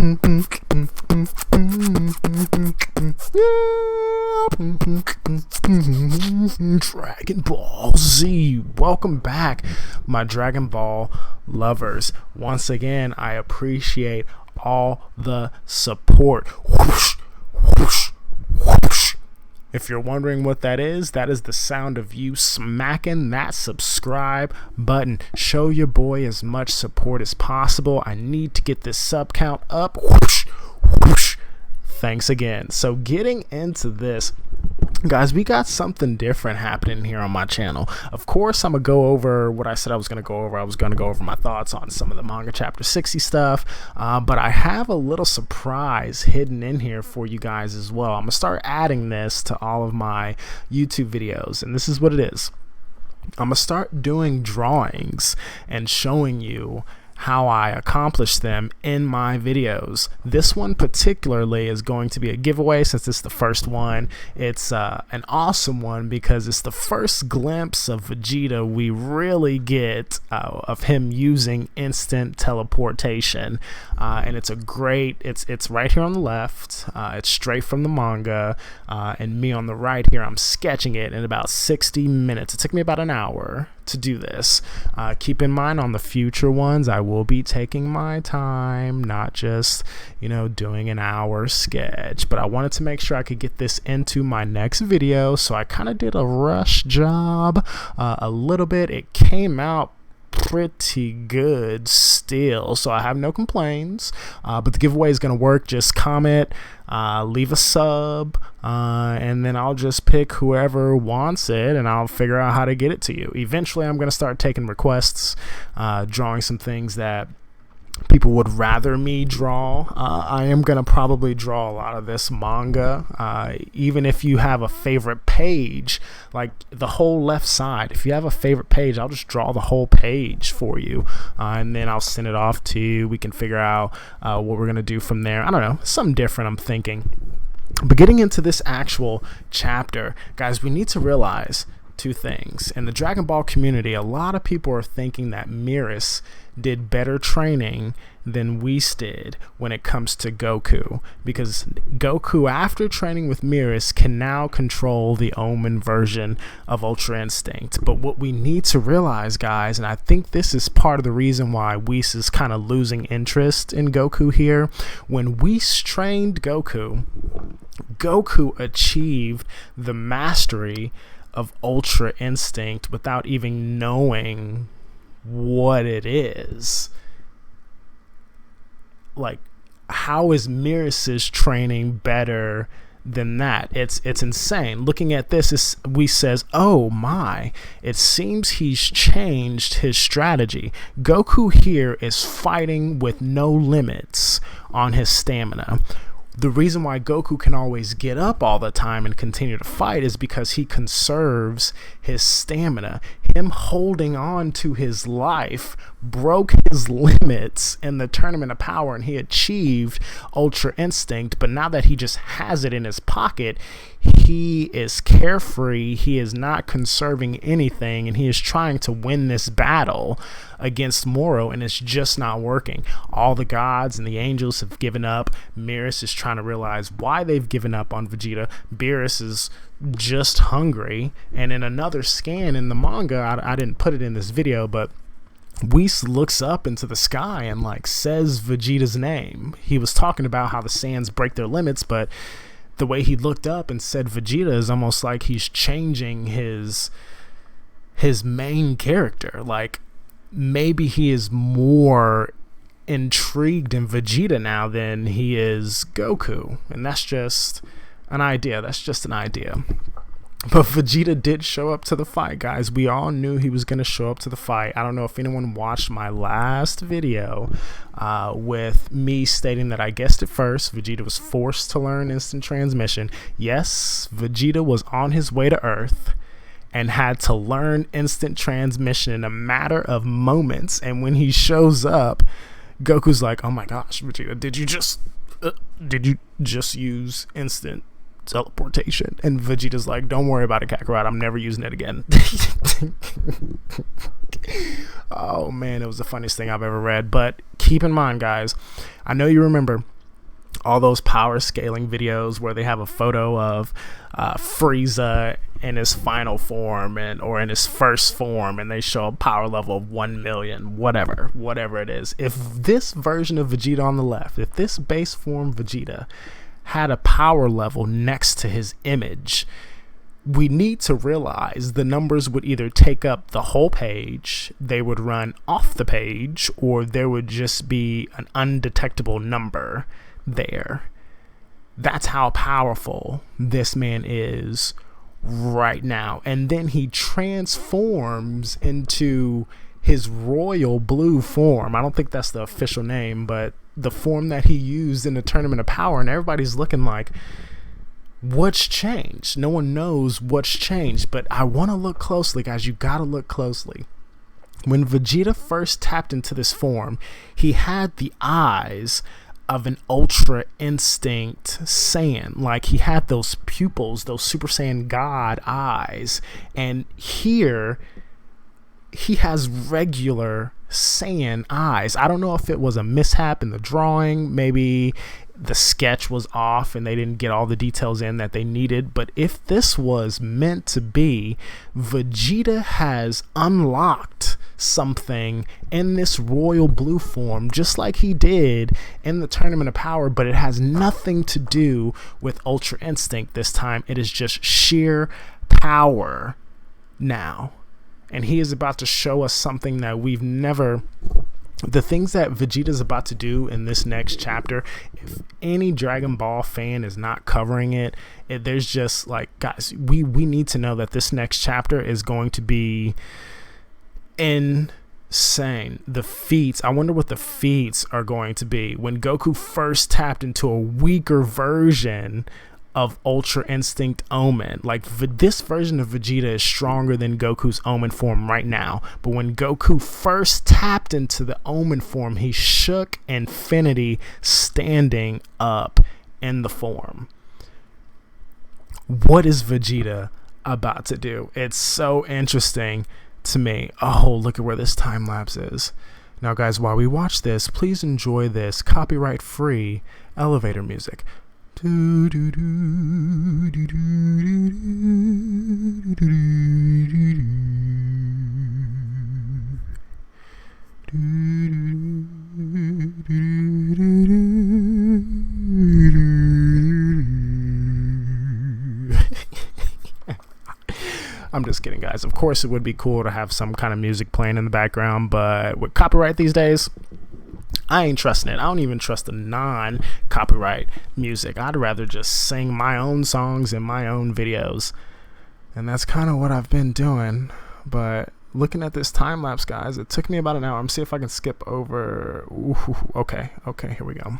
Dragon Ball Z, welcome back, my Dragon Ball lovers. Once again, I appreciate all the support. Whoosh, whoosh, whoosh. If you're wondering what that is the sound of you smacking that subscribe button. Show your boy as much support as possible. I need to get this sub count up. Whoosh, whoosh. Thanks again. So getting into this, guys, we got something different happening here on my channel. Of course, I'm going to go over what I said I was going to go over. I was going to go over my thoughts on some of the manga chapter 60 stuff, but I have a little surprise hidden in here for you guys as well. I'm going to start adding this to all of my YouTube videos, and this is what it is. I'm going to start doing drawings and showing you how I accomplish them in my videos. This one particularly is going to be a giveaway since it's the first one. It's an awesome one because it's the first glimpse of Vegeta we really get of him using instant teleportation, and it's a great, it's right here on the left, it's straight from the manga, and me on the right here, I'm sketching it in about 60 minutes. It took me about an hour to do this. Keep in mind, on the future ones I will be taking my time, not just, you know, doing an hour sketch, but I wanted to make sure I could get this into my next video, so I kind of did a rush job a little bit. It came out pretty good still, so I have no complaints, but the giveaway is going to work. Just comment, leave a sub, and then I'll just pick whoever wants it and I'll figure out how to get it to you. Eventually I'm going to start taking requests, drawing some things that people would rather me draw. I am going to probably draw a lot of this manga. Even if you have a favorite page, like the whole left side, if you have a favorite page, I'll just draw the whole page for you, and then I'll send it off to you. We can figure out what we're going to do from there. I don't know, something different I'm thinking. But getting into this actual chapter, guys, we need to realize two things. In the Dragon Ball community, a lot of people are thinking that Miris did better training than Whis did when it comes to Goku, because Goku, after training with Miris, can now control the Omen version of Ultra Instinct. But what we need to realize, guys, and I think this is part of the reason why Whis is kind of losing interest in Goku here, when Whis trained Goku, Goku achieved the mastery of Ultra Instinct without even knowing what it is. Like, how is Miris's training better than that? It's insane. Looking at this, we says, oh my, it seems he's changed his strategy. Goku here is fighting with no limits on his stamina. The reason why Goku can always get up all the time and continue to fight is because he conserves his stamina. Him holding on to his life broke his limits in the Tournament of Power, and he achieved Ultra Instinct. But now that he just has it in his pocket, he is carefree. He is not conserving anything, and he is trying to win this battle against Moro, and it's just not working. All the gods and the angels have given up. Miris is trying to realize why they've given up on Vegeta. Beerus is just hungry, and in another scan in the manga, I didn't put it in this video, but Whis looks up into the sky and like says Vegeta's name. He was talking about how the Saiyans break their limits, but the way he looked up and said Vegeta is almost like he's changing his main character. Like, maybe he is more intrigued in Vegeta now than he is Goku, and that's just an idea. But Vegeta did show up to the fight, guys. We all knew he was going to show up to the fight. I don't know if anyone watched my last video with me stating that I guessed it first. Vegeta was forced to learn instant transmission. Yes, Vegeta was on his way to Earth and had to learn instant transmission in a matter of moments. And when he shows up, Goku's like, oh my gosh, Vegeta, did you just use instant teleportation? And Vegeta's like, don't worry about it, Kakarot, I'm never using it again. Oh man, it was the funniest thing I've ever read. But keep in mind, guys, I know you remember all those power scaling videos where they have a photo of Frieza in his final form or in his first form, and they show a power level of 1 million, whatever it is. If this version of Vegeta on the left, if this base form Vegeta had a power level next to his image, we need to realize the numbers would either take up the whole page, they would run off the page, or there would just be an undetectable number there. That's how powerful this man is right now. And then he transforms into his royal blue form. I don't think that's the official name, but the form that he used in the Tournament of Power, and everybody's looking like, what's changed? No one knows what's changed, but I want to look closely, guys. You got to look closely. When Vegeta first tapped into this form, he had the eyes of an Ultra Instinct Saiyan. Like, he had those pupils, those Super Saiyan God eyes. And here, he has regular Saiyan eyes. I don't know if it was a mishap in the drawing. Maybe the sketch was off and they didn't get all the details in that they needed. But if this was meant to be, Vegeta has unlocked something in this royal blue form, just like he did in the Tournament of Power, but it has nothing to do with Ultra Instinct this time. It is just sheer power now. And he is about to show us something that we've never... The things that Vegeta's about to do in this next chapter, if any Dragon Ball fan is not covering it, there's just like, guys, we need to know that this next chapter is going to be insane. The feats, I wonder what the feats are going to be. When Goku first tapped into a weaker version of Ultra Instinct Omen, like this version of Vegeta is stronger than Goku's Omen form right now, but when Goku first tapped into the Omen form, he shook infinity standing up in the form. What is Vegeta about to do? It's so interesting to me. Oh, look at where this time lapse is. Now guys, while we watch this, please enjoy this copyright free elevator music. I'm just kidding, guys. Of course, it would be cool to have some kind of music playing in the background, but with copyright these days, I ain't trusting it. I don't even trust the non-copyright music. I'd rather just sing my own songs in my own videos. And that's kind of what I've been doing. But looking at this time lapse, guys, it took me about an hour. I'm see if I can skip over. Ooh, okay, here we go.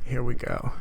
Here we go.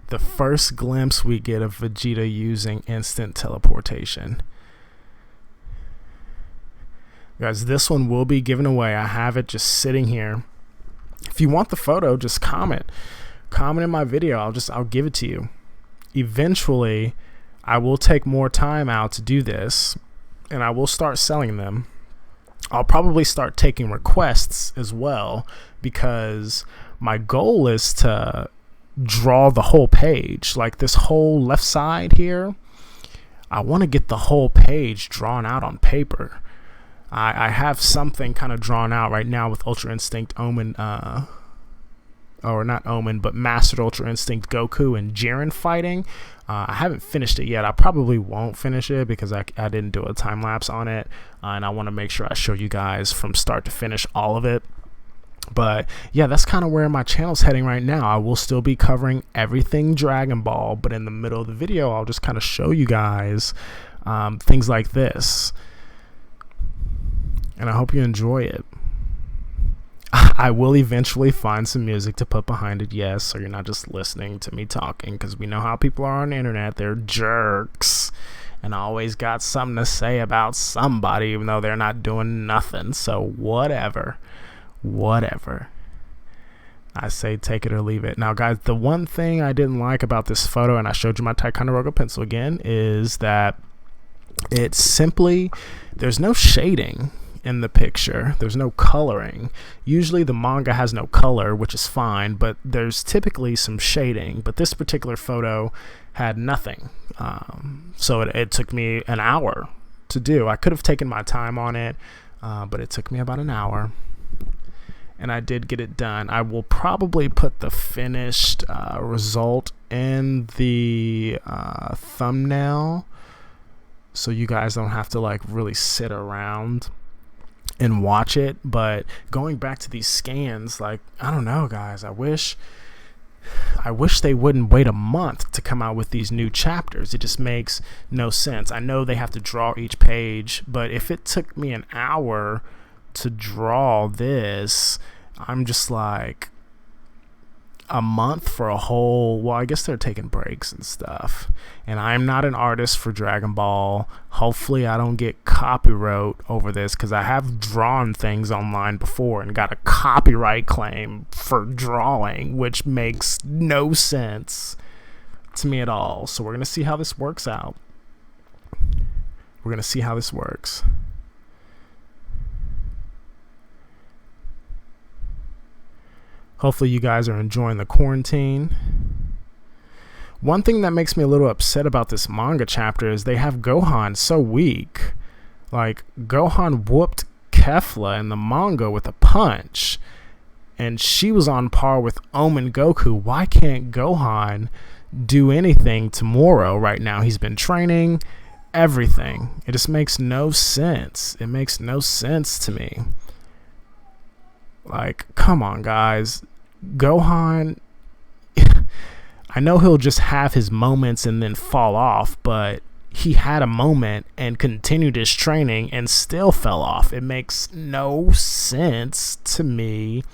The first glimpse we get of Vegeta using instant teleportation. Guys, this one will be given away. I have it just sitting here. If you want the photo, just comment in my video. I'll give it to you. Eventually, I will take more time out to do this, and I will start selling them. I'll probably start taking requests as well, because my goal is to draw the whole page, like this whole left side here. I want to get the whole page drawn out on paper. I have something kind of drawn out right now with Ultra Instinct Omen, or not Omen, but Mastered Ultra Instinct Goku and Jiren fighting. I haven't finished it yet. I probably won't finish it because I didn't do a time lapse on it, and I want to make sure I show you guys from start to finish all of it. But yeah, that's kind of where my channel's heading right now. I will still be covering everything Dragon Ball, but in the middle of the video, I'll just kind of show you guys things like this. And I hope you enjoy it. I will eventually find some music to put behind it, yes, so you're not just listening to me talking, because we know how people are on the internet. They're jerks and always got something to say about somebody, even though they're not doing nothing. So whatever. I say take it or leave it. Now, guys, the one thing I didn't like about this photo, and I showed you my Ticonderoga pencil again, is that it's simply, there's no shading in the picture. There's no coloring. Usually the manga has no color, which is fine, but there's typically some shading. But this particular photo had nothing. So it took me an hour to do. I could have taken my time on it, but it took me about an hour. And I did get it done. I will probably put the finished result in the thumbnail, so you guys don't have to like really sit around and watch it. But going back to these scans, like, I don't know, guys, I wish they wouldn't wait a month to come out with these new chapters. It just makes no sense. I know they have to draw each page, but if it took me an hour to draw this, I'm just like, a month for a whole, well, I guess they're taking breaks and stuff. And I'm not an artist for Dragon Ball. Hopefully I don't get copyright over this, because I have drawn things online before and got a copyright claim for drawing, which makes no sense to me at all. So we're going to see how this works out. We're going to see how this works. Hopefully you guys are enjoying the quarantine. One thing that makes me a little upset about this manga chapter is they have Gohan so weak. Like, Gohan whooped Kefla in the manga with a punch, and she was on par with Omen Goku. Why can't Gohan do anything tomorrow right now? He's been training, everything. It just makes no sense. It makes no sense to me. Like, come on, guys. Gohan, I know he'll just have his moments and then fall off, but he had a moment and continued his training and still fell off. It makes no sense to me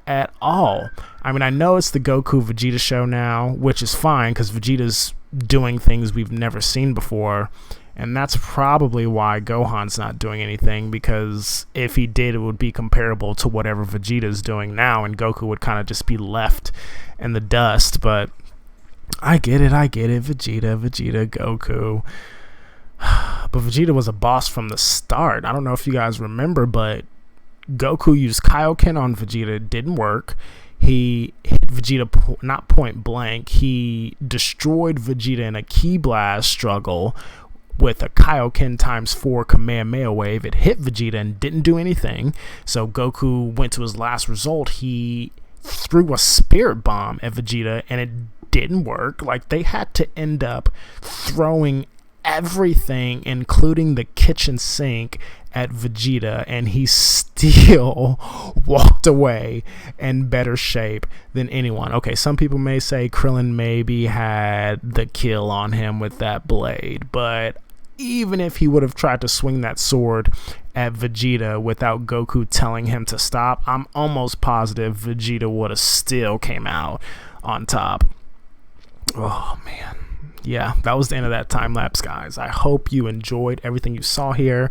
at all. I mean, I know it's the Goku Vegeta show now, which is fine because Vegeta's doing things we've never seen before. And that's probably why Gohan's not doing anything, because if he did, it would be comparable to whatever Vegeta's doing now, and Goku would kind of just be left in the dust. But I get it. Vegeta, Goku. But Vegeta was a boss from the start. I don't know if you guys remember, but Goku used Kaioken on Vegeta. It didn't work. He hit Vegeta, not point blank. He destroyed Vegeta in a Ki Blast struggle with a Kaioken ×4 Kamehameha wave. It hit Vegeta and didn't do anything. So Goku went to his last result. He threw a spirit bomb at Vegeta and it didn't work. Like, they had to end up throwing everything, including the kitchen sink, at Vegeta, and he still walked away in better shape than anyone. Okay, some people may say Krillin maybe had the kill on him with that blade, but even if he would have tried to swing that sword at Vegeta without Goku telling him to stop, I'm almost positive Vegeta would have still came out on top. Oh, man. Yeah, that was the end of that time lapse, guys. I hope you enjoyed everything you saw here.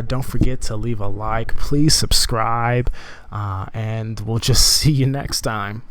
Don't forget to leave a like. Please subscribe, and we'll just see you next time.